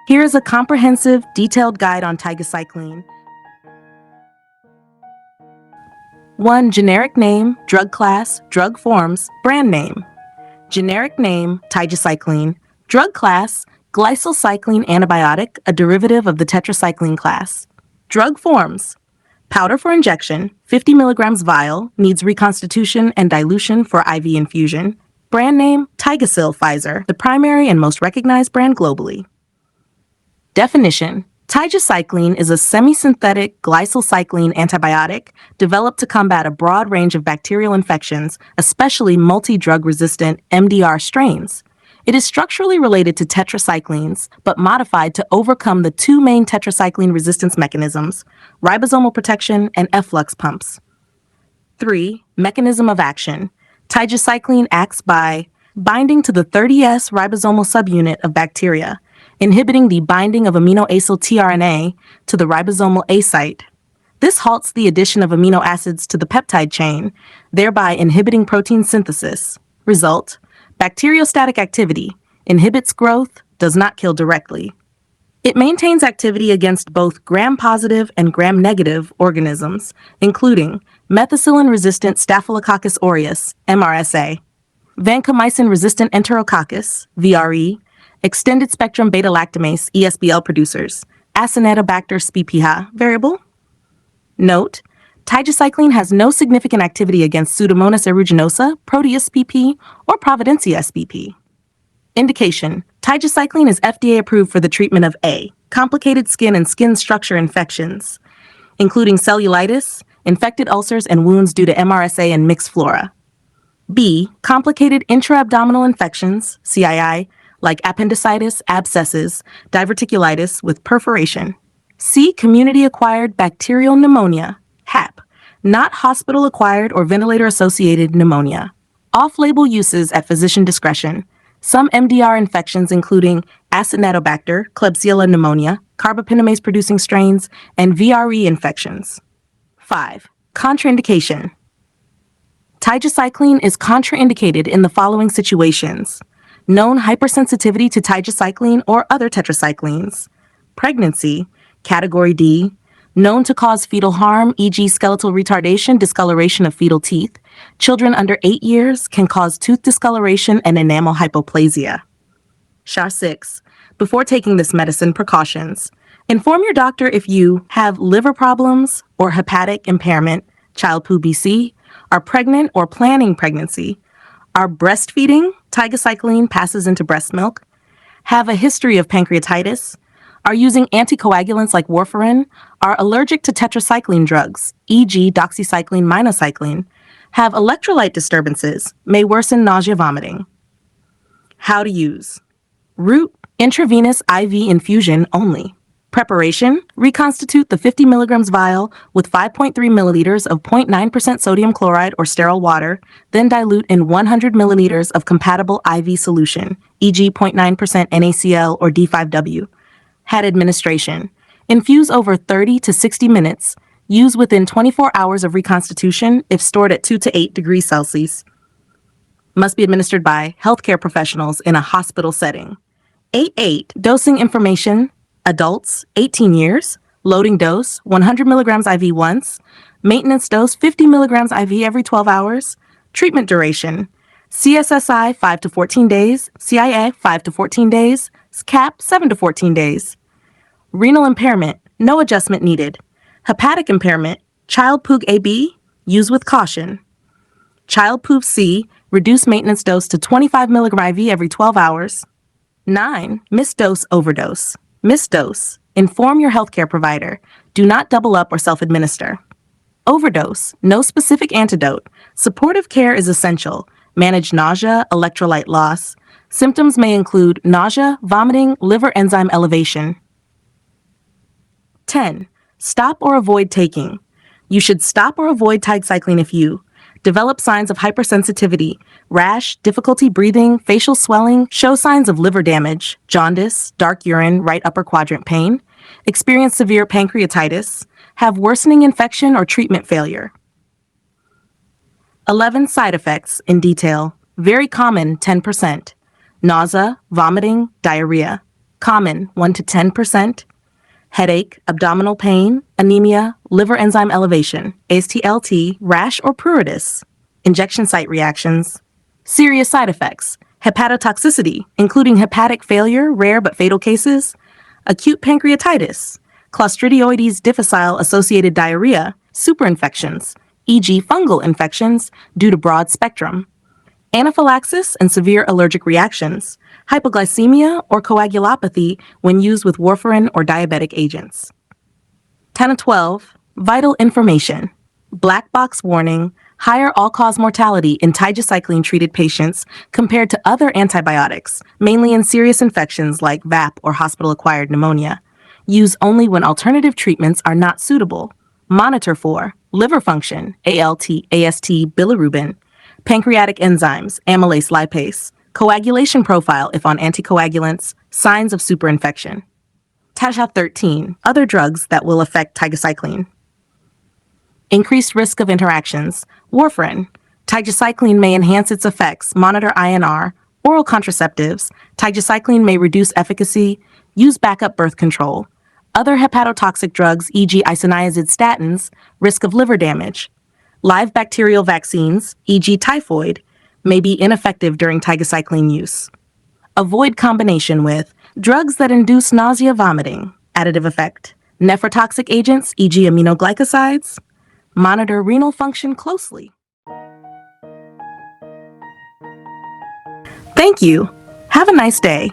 Here is a comprehensive, detailed guide on tigecycline. 1. Generic name, drug class, drug forms, brand name. Generic name, tigecycline. Drug class, glycylcycline antibiotic, a derivative of the tetracycline class. Drug forms. Powder for injection, 50 milligrams vial, needs reconstitution and dilution for IV infusion. Brand name, Tigecyl Pfizer, the primary and most recognized brand globally. Definition. Tigecycline is a semi-synthetic glycylcycline antibiotic developed to combat a broad range of bacterial infections, especially multidrug-resistant MDR strains. It is structurally related to tetracyclines, but modified to overcome the two main tetracycline resistance mechanisms, ribosomal protection and efflux pumps. 3. Mechanism of action. Tigecycline acts by binding to the 30S ribosomal subunit of bacteria, inhibiting the binding of amino acyl tRNA to the ribosomal A site. This halts the addition of amino acids to the peptide chain, thereby inhibiting protein synthesis. Result: bacteriostatic activity, inhibits growth, does not kill directly. It maintains activity against both gram-positive and gram-negative organisms, including methicillin-resistant Staphylococcus aureus, MRSA, vancomycin-resistant Enterococcus, VRE, extended-spectrum beta-lactamase, ESBL producers, Acinetobacter spepiha, variable. Note: tigecycline has no significant activity against Pseudomonas aeruginosa, Proteus spp, or Providencia spp. Indication: tigecycline is FDA approved for the treatment of A. Complicated skin and skin structure infections, including cellulitis, infected ulcers and wounds due to MRSA and mixed flora. B. Complicated intra-abdominal infections, CII, like appendicitis, abscesses, diverticulitis with perforation. C. Community-acquired bacterial pneumonia, HAP, not hospital-acquired or ventilator-associated pneumonia. Off-label uses at physician discretion. Some MDR infections, including Acinetobacter, Klebsiella pneumonia, carbapinamase-producing strains, and VRE infections. 5. Contraindication. Tigecycline is contraindicated in the following situations: known hypersensitivity to tigecycline or other tetracyclines, pregnancy, category D, known to cause fetal harm, e.g. skeletal retardation, discoloration of fetal teeth. Children under 8 years can cause tooth discoloration and enamel hypoplasia. SHA-6. Before taking this medicine, precautions. Inform your doctor if you have liver problems or hepatic impairment, child poo BC, are pregnant or planning pregnancy, are breastfeeding, tigecycline passes into breast milk, have a history of pancreatitis, are using anticoagulants like warfarin, are allergic to tetracycline drugs, e.g. doxycycline, minocycline, have electrolyte disturbances, may worsen nausea, vomiting. How to use. Route: intravenous IV infusion only. Preparation: reconstitute the 50 milligrams vial with 5.3 milliliters of 0.9% sodium chloride or sterile water, then dilute in 100 milliliters of compatible IV solution, e.g. 0.9% NaCl or D5W. Had administration: infuse over 30 to 60 minutes. Use within 24 hours of reconstitution if stored at 2 to 8 degrees Celsius. Must be administered by healthcare professionals in a hospital setting. 8.8. Dosing information: adults, 18 years, loading dose, 100 milligrams IV once, maintenance dose, 50 milligrams IV every 12 hours, treatment duration, CSSI 5 to 14 days, CIA 5 to 14 days, SCAP 7 to 14 days. Renal impairment: no adjustment needed. Hepatic impairment: child POOG AB, use with caution. Child POOG C, reduce maintenance dose to 25 milligram IV every 12 hours. 9. Missed dose, overdose. Missed dose: inform your healthcare provider. Do not double up or self-administer. Overdose: no specific antidote. Supportive care is essential. Manage nausea, electrolyte loss. Symptoms may include nausea, vomiting, liver enzyme elevation. 10. Stop or avoid taking. You should stop or avoid tigecycline if you develop signs of hypersensitivity, rash, difficulty breathing, facial swelling, show signs of liver damage, jaundice, dark urine, right upper quadrant pain, experience severe pancreatitis, have worsening infection or treatment failure. 11. Side effects in detail. Very common, 10%. Nausea, vomiting, diarrhea. Common, 1 to 10%. Headache, abdominal pain, anemia, liver enzyme elevation, AST/LT, rash or pruritus. Injection site reactions. Serious side effects. Hepatotoxicity, including hepatic failure, rare but fatal cases. Acute pancreatitis. Clostridioides difficile-associated diarrhea, superinfections, e.g. fungal infections due to broad spectrum. Anaphylaxis and severe allergic reactions, hypoglycemia or coagulopathy when used with warfarin or diabetic agents. 10 of 12, vital information. Black box warning, higher all-cause mortality in tigecycline-treated patients compared to other antibiotics, mainly in serious infections like VAP or hospital-acquired pneumonia. Use only when alternative treatments are not suitable. Monitor for liver function, ALT, AST, bilirubin, pancreatic enzymes, amylase lipase, coagulation profile if on anticoagulants, signs of superinfection. Tasha 13, other drugs that will affect tigecycline. Increased risk of interactions, warfarin. Tigecycline may enhance its effects, monitor INR, oral contraceptives. Tigecycline may reduce efficacy, use backup birth control. Other hepatotoxic drugs, e.g. isoniazid statins, risk of liver damage. Live bacterial vaccines, e.g. typhoid, may be ineffective during tigecycline use. Avoid combination with drugs that induce nausea, vomiting, additive effect, nephrotoxic agents, e.g. aminoglycosides. Monitor renal function closely. Thank you. Have a nice day.